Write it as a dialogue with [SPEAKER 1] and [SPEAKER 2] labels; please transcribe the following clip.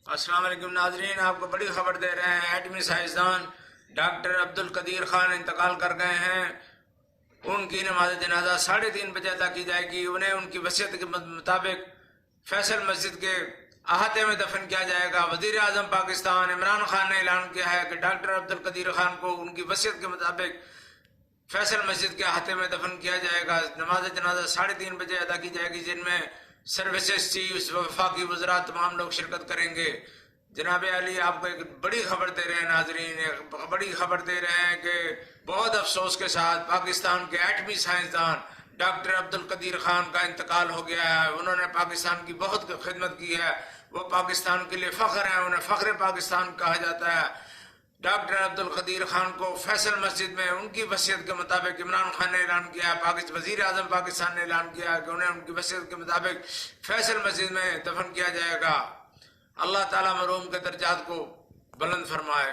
[SPEAKER 1] السلام علیکم ناظرین، آپ کو بڑی خبر دے رہے ہیں، ایٹمی سائنسدان ڈاکٹر قدیر خان انتقال کر گئے ہیں۔ ان کی نماز جنازہ 3:30 بجے ادا کی جائے گی۔ انہیں ان کی وصیت کے مطابق فیصل مسجد کے احاطے میں دفن کیا جائے گا۔ وزیر اعظم پاکستان عمران خان نے اعلان کیا ہے کہ ڈاکٹر قدیر خان کو ان کی وصیت کے مطابق فیصل مسجد کے احاطے میں دفن کیا جائے گا۔ نماز جنازہ 3:30 بجے ادا کی جائے گی، جن میں سروسز چیفز، وفاقی وزراء، تمام لوگ شرکت کریں گے۔ جناب علی، آپ کو ایک بڑی خبر دے رہے ہیں ناظرین، ایک بڑی خبر دے رہے ہیں کہ بہت افسوس کے ساتھ پاکستان کے ایٹمی سائنسدان ڈاکٹر قدیر خان کا انتقال ہو گیا ہے۔ انہوں نے پاکستان کی بہت خدمت کی ہے، وہ پاکستان کے لیے فخر ہیں، انہیں فخر پاکستان کہا جاتا ہے۔ ڈاکٹر قدیر خان کو فیصل مسجد میں ان کی وصیت کے مطابق عمران خان نے اعلان کیا ہے، وزیر اعظم پاکستان نے اعلان کیا ہے کہ انہیں ان کی وصیت کے مطابق فیصل مسجد میں دفن کیا جائے گا۔ اللہ تعالیٰ مرحوم کے درجات کو بلند فرمائے۔